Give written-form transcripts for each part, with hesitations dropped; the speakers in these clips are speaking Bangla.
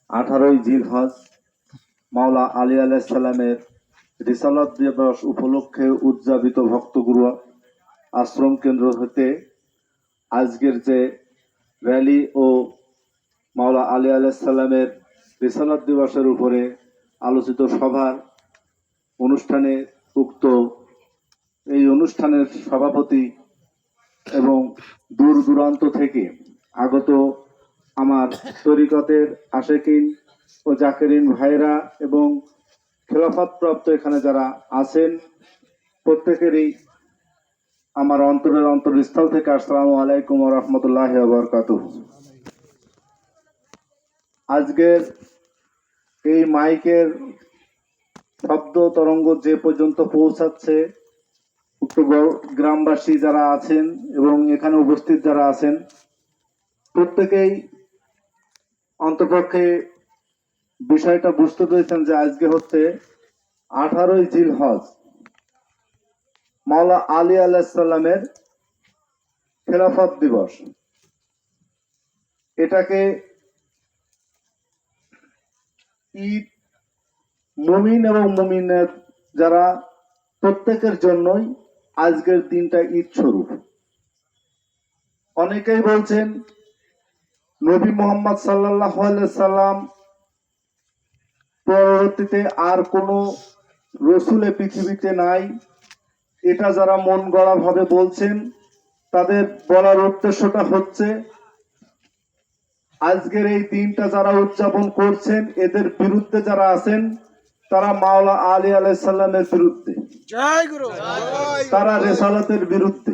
18ই জিলহজ মাওলা আলী আলাইহিস সালামের রিসালাত দিবস উপলক্ষে উদযাপিত ভক্তগুরু আশ্রম কেন্দ্র হতে আজকের যে র্যালি ও মাওলা আলী আলাইহিস সালামের রিসালাত দিবসের উপরে আলোচিত সভার অনুষ্ঠানে উক্ত এই অনুষ্ঠানের সভাপতি এবং দূর দূরান্ত থেকে আগত আমার তরিকতের আশেকিন ও জাকেরিন ভাইরা এবং খেলাফতপ্রাপ্ত এখানে যারা আছেন প্রত্যেকেরই আমার অন্তরের অন্তরস্থল থেকে আসসালামু আলাইকুম ওয়া রাহমাতুল্লাহি ওয়া বারাকাতুহু। আজকের এই মাইকের শব্দ তরঙ্গ যে পর্যন্ত পৌঁছাচ্ছে উক্ত গ্রামবাসী যারা আছেন এবং এখানে উপস্থিত যারা আছেন প্রত্যেকেই অন্তপক্ষে বিষয়টা বুঝতে পেরেছেন যে আজকে হচ্ছে 18ই জিলহজ মাওলা আলী আলাইহিস সালামের খেলাফত দিবস। এটাকে ঈদ মুমিন এবং মুমিনের যারা প্রত্যেকের জন্যই আজকের দিনটা ঈদ স্বরূপ। অনেকেই বলছেন নবী মুহাম্মদ সাল্লাল্লাহু আলাইহি সাল্লাম পরবর্তীতে আর কোনো রসুলে পৃথিবীতে নাই, এটা যারা মন গড়া ভাবে বলছেন তাদের বলার উদ্দেশ্যটা হচ্ছে আজকের এই দিনটা যারা উদযাপন করছেন এদের বিরুদ্ধে যারা আছেন তারা মাওলা আলী আলাইহিস সালামের বিরুদ্ধে, তারা রেসালাতের বিরুদ্ধে।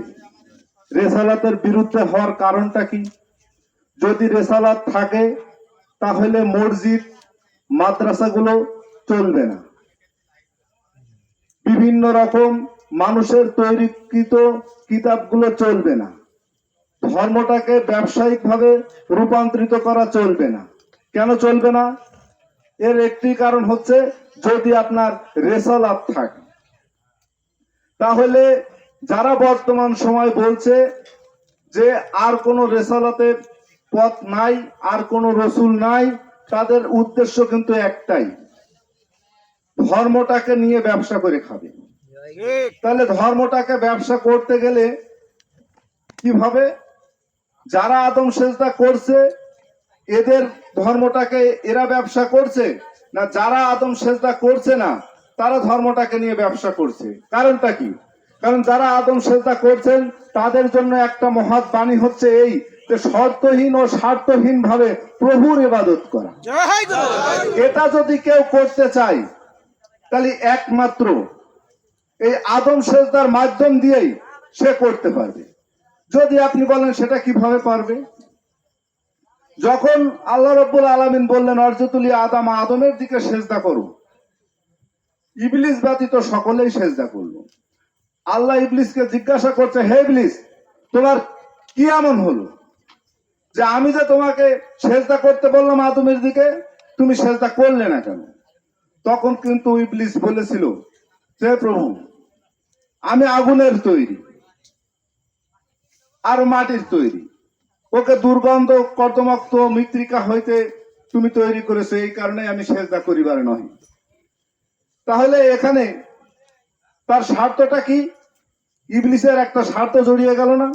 রেসালাতের বিরুদ্ধে হওয়ার কারণটা কি? যদি রেসালাত থাকে তাহলে মসজিদ মাদ্রাসাগুলো চলবে না, বিভিন্ন রকম মানুষের তৈরিকৃত কিতাবগুলো চলবে না, ধর্মটাকে ব্যবসায়িক ভাবে রূপান্তরিত করা চলবে না। কেন চলবে না? এর একটি কারণ হচ্ছে যদি আপনার রেসালাত থাকে। তাহলে যারা বর্তমান সময় বলছে যে আর কোনো রেসালাতের পথ নাই, আর কোনো রসুল নাই, তাদের উদ্দেশ্য কিন্তু একটাই, ধর্মটাকে নিয়ে ব্যবসা করে খাবে। তাহলে ধর্মটাকে ব্যবসা করতে গেলে কিভাবে? যারা আদম সেজদা করছে এদের ধর্মটাকে এরা ব্যবসা করছে না, যারা আদম সেজদা করছে না তারা ধর্মটাকে নিয়ে ব্যবসা করছে? কারণটা কি? কারণ যারা আদম সেজদা করছেন তাদের জন্য একটা মহৎ বাণী হচ্ছে এই যে শর্তহীন ও স্বার্থহীন ভাবে প্রভুর ইবাদত করা। এটা যদি কেউ করতে চায় তাহলে একমাত্র এই আদম সেজদার মাধ্যম দিয়েই সে করতে পারবে। যদি আপনি বলেন সেটা কিভাবে পারবে? যখন আল্লাহ রাব্বুল আলামিন বললেন অর্জতুলি আদম, আদমের দিকে সেজদা করো, ইবলিস ব্যতীত সকলেই সেজদা করলো। আল্লাহ ইবলিসকে জিজ্ঞাসা করছে, হে ইবলিস, তোমার কি এমন হলো যে আমি যে তোমাকে সেজদা করতে বললাম আদমের দিকে, তুমি সেজদা করলে না কেন? তখন কিন্তু ইবলিস বলেছিল, হে প্রভু, আমি আগুনের তৈরি আর মাটির তৈরি, ওকে দুর্গন্ধ কর্দমাক্ত মৃত্তিকা হইতে তুমি তৈরি করেছো, এই কারণে আমি সেজদা করিবার নয়। তাহলে এখানে তার স্বার্থটা কি? ইবলিসের একটা স্বার্থ জড়িয়ে গেল না?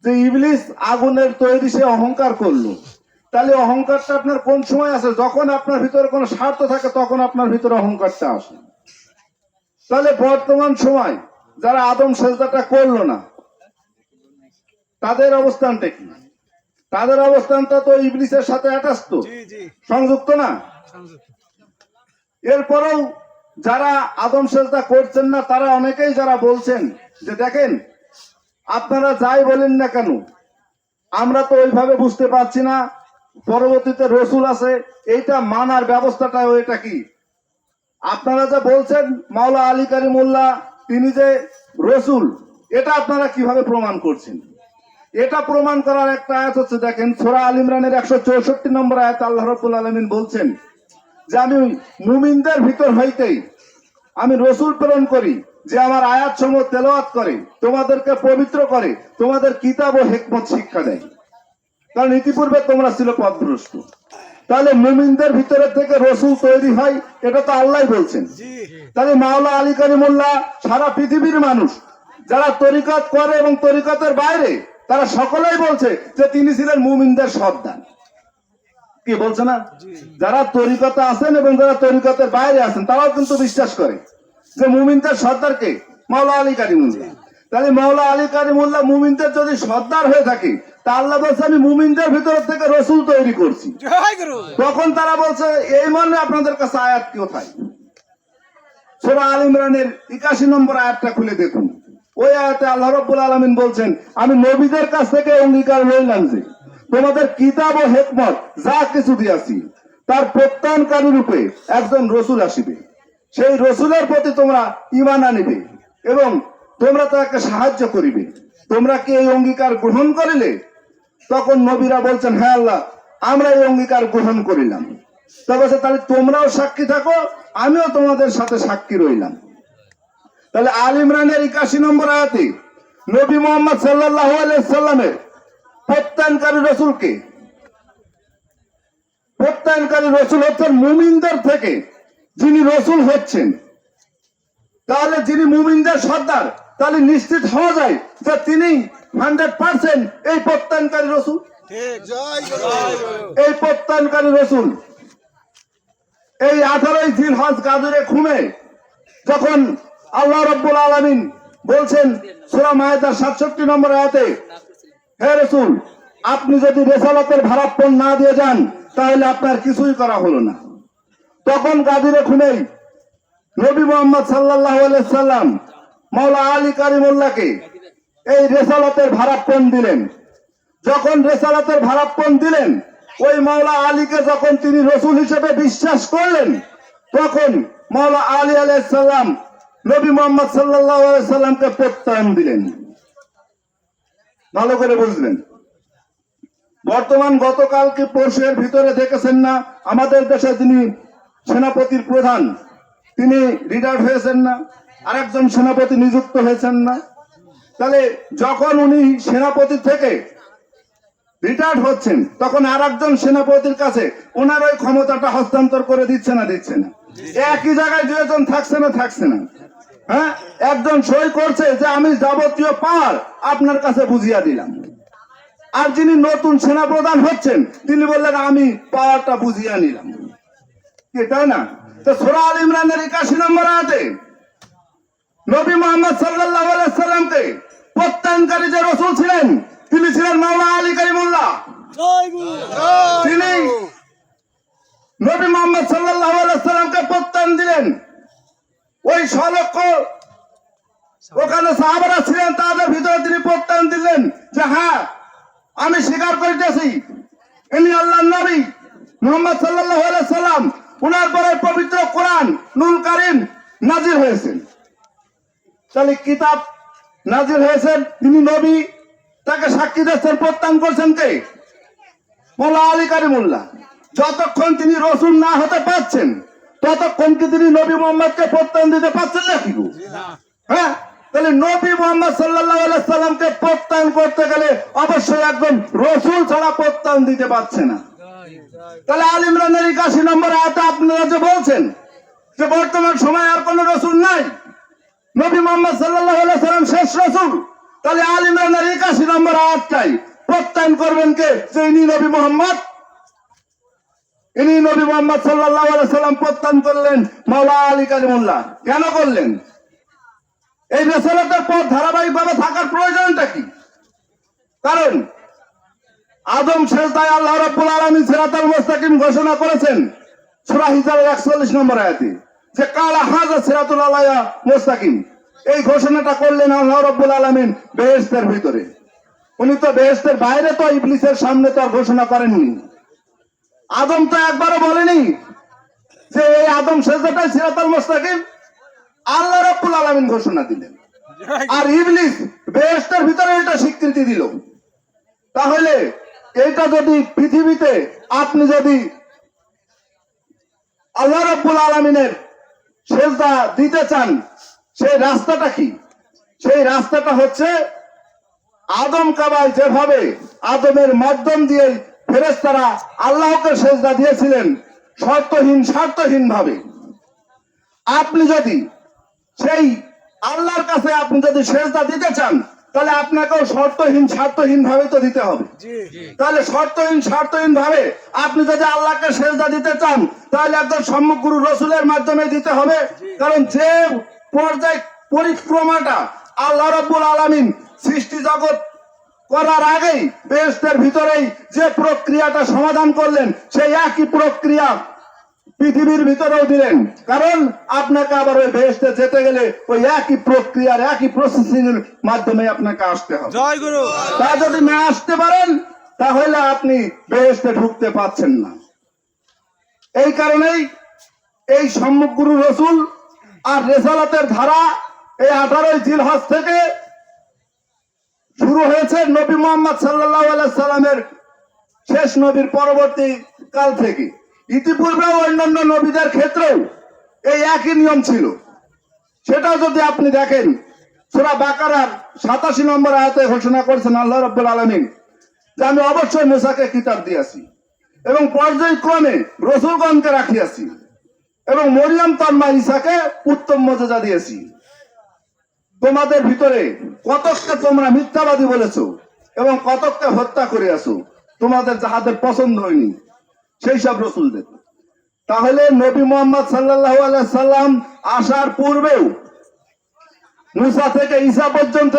যে ইবলিস আগুনের তৈরি, সে অহংকার করলো। তাহলে অহংকারটা আপনার কোন সময় আসে? যখন আপনার ভিতরে কোনো স্বার্থ থাকে তখন আপনার ভিতরে অহংকারটা আসে। তাহলে বর্তমান সময় যারা আদম সেজদাটা করলো না তাদের অবস্থানটা কি? তাদের অবস্থানটা তো ইবলিসের সাথে অ্যাটাচড, সংযুক্ত না? এরপরেও যারা আদম সেজদা করছেন না তারা অনেকেই যারা বলছেন যে দেখেন আপনারা যাই বলেন না কেন আমরা তো ওইভাবে বুঝতে পারছি না, পরবর্তীতে রসুল আছে, এইটা মানার ব্যবস্থাটা ওইটা কি? আপনারা যে বলছেন মাওলা আলী কারিমুল্লাহ তিনি যে রসুল, এটা আপনারা কিভাবে প্রমাণ করছেন? এটা প্রমাণ করার একটা আয়াত হচ্ছে, দেখেন সূরা আল ইমরানের 164 নম্বর আয়াত আল্লাহ রাব্বুল আলামিন বলছেন যে আমি মুমিনদের ভিতর হইতেই আমি রসুল প্রেরণ করি যে আমার আয়াত সমূহ তেলাওয়াত করে, তোমাদেরকে পবিত্র করে, তোমাদের কিতাব ও হিকমত শিক্ষা দেয়, কারণ ইতিপূর্বে তোমরা ছিল পথভ্রষ্ট। তাহলে মুমিনদের ভিতরে থেকে রসুল তৈরি হয়, এটা তো আল্লাহ বলছেন। তাহলে মাওলা আলী কারিমুল্লাহ সারা পৃথিবীর মানুষ যারা তরিকত করে এবং তরিকতের বাইরে, তারা সকলেই বলছে যে তিনি ছিলেন মুমিনদের সর্দার। কি বলছে না? যারা তরিকতে আছেন এবং যারা তরিকতের বাইরে আছেন তারাও কিন্তু বিশ্বাস করে যে মুমিনদের সর্দারকে মাওলা আলী কারিমুল্লাহ। তাহলে মাওলা আলী কারিমুল্লাহ মুমিনদের যদি সর্দার হয়ে থাকে, তা আল্লাহ বলছে আমি মুমিনদের ভিতর থেকে রসুল তৈরি করছি। তখন তারা বলছে এই মর্মে আপনাদের কাছে আয়াত কোথায়? সূরা আল ইমরানের 81 নম্বর আয়াতটা খুলে দেখুন। ওই আয়াতে আল্লাহ রাব্বুল আলামিন বলছেন, আমি নবীদের কাছ থেকে অঙ্গীকার লইলাম যে তোমাদের কিতাব ও হিকমত যা কিছু দিয়েছি তার প্রত্যয়নকারী রূপে একজন রসুল আসিবে, সেই রসুলের প্রতি তোমরা ঈমান আনিবে এবং তোমরা তাকে সাহায্য করিবে। তোমরা কি এই অঙ্গীকার গ্রহণ করিলে? তখন নবীরা বলছেন, হ্যাঁ আল্লাহ, আমরা এই অঙ্গীকার গ্রহণ করিলাম। তবে তাহলে তোমরাও সাক্ষী থাকো, আমিও তোমাদের সাথে সাক্ষী রইলাম। তাহলে আল ইমরানের 81 নম্বর আয়াতে নবী মুহাম্মদ সাল্লাল্লাহু আলাইহি সাল্লামের প্রত্যয়নকারী রসুলকে, প্রত্যয়নকারী রসুল হচ্ছেন মুমিনদের থেকে যিনি রসুল হচ্ছেন। তাহলে যিনি মুমিনদের সর্দার, তাহলে নিশ্চিত হওয়া যায় যে তিনি 100% এই প্রত্যয়নকারী রসুল। এই প্রত্যয়নকারী রসুল এই 18 জিলহজ গাদুরে খুমে যখন আল্লাহ রাব্বুল আলামিন বলছেন সূরা মায়েদার 67 নম্বর আয়াতে, হে রাসূল, আপনি যদি রিসালাতের ভারাপন না দিয়ে যান তাহলে আপনার কিছুই করা হলো না। তখন গাদিরে খুনেই নবী মুহাম্মদ সাল্লাল্লাহু আলাইহি সাল্লাম মাওলা আলী কারিমুল্লাহকে এই রিসালাতের ভারাপন দিলেন। যখন রিসালাতের ভারাপন দিলেন, ওই মাওলা আলীকে যখন তিনি রসুল হিসেবে বিশ্বাস করলেন, তখন মাওলা আলী আলাইহিস সালাম নবী মুহাম্মদ সাল্লাল্লাহু আলাইহি সাল্লামকে প্রত্যয়ন দিলেন। ভালো করে বুঝলেন। বর্তমান গতকালকে পরশুর ভিতরে দেখেছেন না, আমাদের দেশে যিনি সেনাপতির প্রধান তিনি রিটায়ার্ড হয়েছেন না, আরেকজন সেনাপতি নিযুক্ত হয়েছেন না। তাহলে যখন উনি সেনাপতি থেকে রিটায়ার্ড হচ্ছেন, তখন আরেকজন সেনাপতির কাছে ওনার ওই ক্ষমতাটা হস্তান্তর করে দিচ্ছে না? দিচ্ছে না। একই জায়গায় দুজন থাকছে না? থাকছে না। হ্যাঁ, একজন সই করছে যে আমি যাবতীয় পাওয়ার আপনার কাছে বুঝিয়ে দিলাম, আর যিনি নতুন সেনাপ্রধান হচ্ছেন তিনি বললেন আমি পাওয়ারটা বুঝিয়ে নিলাম। কি তাই না? তো সূরা আল ইমরানের 81 নম্বর আয়াতে নবী মুহাম্মদ সাল্লাল্লাহু আলাইহি সাল্লামকে প্রত্যয়নকারী যে রাসূল ছিলেন তিনি ছিলেন মাওলা আলী কারিমুল্লাহ। তিনি নবী মুহাম্মদ সাল্লাল্লাহু আলাইহি সাল্লামকে প্রত্যয়ন দিলেন। ওই 6 লক্ষ ওখানে সাহাবারা ছিলেন, তাদের ভিতরে তিনি প্রত্যয়ন দিলেন যে হ্যাঁ, আমি স্বীকার করিতেছি ইনি আল্লাহর নবী মুহাম্মদ সাল্লাল্লাহু আলাইহি সাল্লাম, উনার পরে পবিত্র কোরআন নুল কারীম নাজিল হয়েছে। তাহলে কিতাব নাজিল হয়েছেন, তিনি নবী, তাকে সাক্ষী দিচ্ছেন, প্রত্যয়ন করছেন কে? মাওলা আলী কারিমুল্লাহ। যতক্ষণ তিনি রসুল না হতে পারছেন ততক্ষণ কি তিনি নবী মুহাম্মদকে প্রত্যয়ন দিতে পারছেন নাকি? হ্যাঁ, তাহলে নবী মুহাম্মদ সাল্লাল্লাহু আলাইহি সাল্লামকে প্রত্যয়ন করতে গেলে অবশ্যই একজন রসুল ছাড়া প্রত্যয়ন দিতে পারছে না। তাহলে আল ইমরানের 81 নম্বর আয়াতে আপনারা যে বলছেন যে বর্তমান সময় আর কোন রসুল নাই, নবী মুহাম্মদ সাল্লাল্লাহু আলাইহি সাল্লাম শেষ রসুল, তাহলে আল ইমরানের 81 নম্বর আয়াতটাই প্রত্যয়ন করবেন কে? যে ইনি নবী মুহাম্মদ। ইনি নবী মুহাম্মদ সাল্লাল্লাহু আলাইহি সাল্লাম প্রত্যয়ন করলেন মাওলা আলী কারিমুল্লাহ। কেন করলেন? এই রিসালাতের পর ধারাবাহিকভাবে থাকার প্রয়োজনটা কি? কারণ আদম সেজদায় আল্লাহ রাব্বুল আলামিন সিরাতাল মুস্তাকিম ঘোষণা করেছেন সূরা হিজরের 41 নম্বর আয়াতে, যে কালা হাযা সিরাতুল আলাইয়া মুস্তাকিম। এই ঘোষণাটা করলেন আল্লাহ রাব্বুল আলামিন বেহেশতের ভিতরে। উনি তো বেহেশতের বাইরে তো ইবলিসের সামনে তো আর ঘোষণা করেননি। আদম তো একবারও বলেনি যে এই আদম সেজদাটাই সিরাতুল মুস্তাকিম। আল্লাহ রাব্বুল আলামিন ঘোষণা দিলেন, আর ইবলিস বেহেশতের ভিতরে এটা স্বীকৃতি দিল। তাহলে এটা যদি পৃথিবীতে আপনি যদি আল্লাহ রাব্বুল আলামিনের সেজদা দিতে চান, সেই রাস্তাটা কি? সেই রাস্তাটা হচ্ছে আদম কাবায় যেভাবে আদমের মাধ্যম দিয়ে ফেরেশতারা আল্লাহকে সেজদা দিয়েছিলেন স্বার্থহীন ভাবে। আপনি যদি সেই আল্লাহর কাছে আপনি যদি সেজদা দিতে চান, তাহলে আপনাকেও স্বার্থহীন ভাবে তো দিতে হবে। তাহলে স্বার্থহীন ভাবে আপনি যদি আল্লাহকে সেজদা দিতে চান, তাহলে একজন সম্মুখ গুরু রসুলের মাধ্যমে দিতে হবে। কারণ যে পর্যায় পরিক্রমাটা আল্লাহ রাব্বুল আলামিন সৃষ্টি জগৎ করার আগেই বেহেশতের ভিতরেই যে প্রক্রিয়াটা সমাধান করলেন, সেই একই প্রক্রিয়া পৃথিবীর ভিতরেও দিলেন। কারণ আপনাকে আবার ওই বেহেশতে যেতে গেলে ওই একই প্রক্রিয়ার একই প্রসেসিং এর মাধ্যমে আপনাকে আসতে হবে। জয় গুরু। তা যদি না আসতে পারেন, তাহলে আপনি বেহেশতে ঢুকতে পারছেন না। এই কারণেই এই সম্মুখ গুরু রসুল আর রেসালাতের ধারা এই 18 জিলহজ থেকে শুরু হয়েছে নবী মুহাম্মদ সাল্লাল্লাহু আলাইহি সাল্লামের শেষ নবীর পরবর্তী কাল থেকে। ইতিপূর্বেও অন্যান্য নবীদের ক্ষেত্রেও এই একই নিয়ম ছিল। সেটাও যদি আপনি দেখেন, সূরা বাকারার 87 নম্বর আয়াতে ঘোষণা করেছেন আল্লাহ রাব্বুল আলামিন যে আমি অবশ্যই মুসাকে কিতাব দিয়েছি এবং পর্যায়ক্রমে রসুলগণকে রাখিয়াছি এবং মরিয়ম তার মা ঈসাকে উত্তম মর্যাদা দিয়েছি। তোমাদের ভিতরে কতককে তোমরা মিথ্যাবাদী বলেছো এবং কতককে হত্যা করিয়াছো, তোমাদের যাহাদের পছন্দ হয়নি সেই সব রসুলদের। তাহলে নবী মুহাম্মদ সাল্লাল্লাহু আলাইহি সাল্লাম আসার পূর্বেও মুসা থেকে ঈসা পর্যন্ত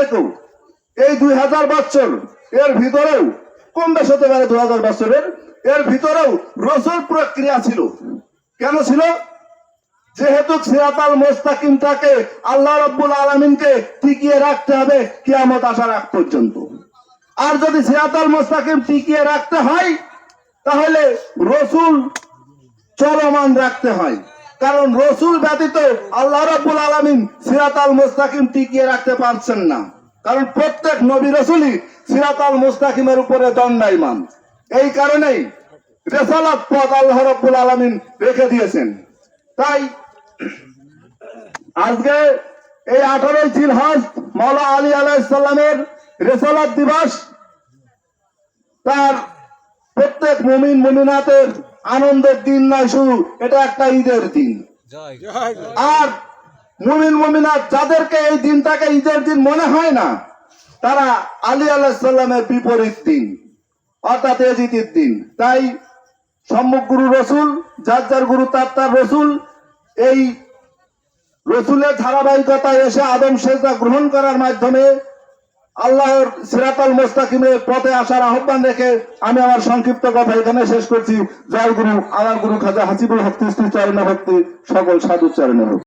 এই 2000 বছর এর ভিতরেও, কম বেশ হতে পারে 2000 বছরের, এর ভিতরেও রসুল প্রক্রিয়া ছিল। কেন ছিল? যেহেতু সিরাতাল মুস্তাকিমটাকে আল্লাহ রাব্বুল আলামিনকে টিকিয়ে রাখতে হবে কিয়ামত আসার আগ পর্যন্ত। আর যদি সিরাতাল মুস্তাকিম টিকিয়ে রাখতে হয়, তাহলে রসুল চলমান রাখতে হয়। কারণ রসুল ব্যতীত আল্লাহ রাব্বুল আলামিন সিরাতাল মুস্তাকিম টিকিয়ে রাখতে পারছেন না। কারণ প্রত্যেক নবী রসুলই সিরাতাল মুস্তাকিমের উপরে দণ্ডায়মান। এই কারণেই রিসালাত পথ আল্লাহ রাব্বুল আলামিন রেখে দিয়েছেন। তাই আজকে এই 18 জিলহজ মাওলা আলী আলাইহিস সালামের রিসালাত দিবস, তার প্রত্যেক মুমিন মুমিনাতের আনন্দের দিন নয় শুধু, এটা একটা ঈদের দিন। আর মুমিন মুমিনাত যাদেরকে এই দিনটাকে ঈদের দিন মনে হয় না, তারা আলী আলাইহিস সালামের বিপরীত দিন, অর্থাৎ এজিদের দিন। তাই সম্মুখ গুরু রসুল, যার গুরু তার রসুল, এই রসুলের ধারাবাহিকতায় এসে আদম সেজদা গ্রহণ করার মাধ্যমে আল্লাহর সিরাতাল মুস্তাকিমের পথে আসার আহ্বান রেখে আমি আমার সংক্ষিপ্ত কথা এখানে শেষ করছি। জয় গুরু, আমার গুরু খাজা হাসিবুল হক চিশতি চরণে ভক্তি, সকল সাধু চরণে হোক।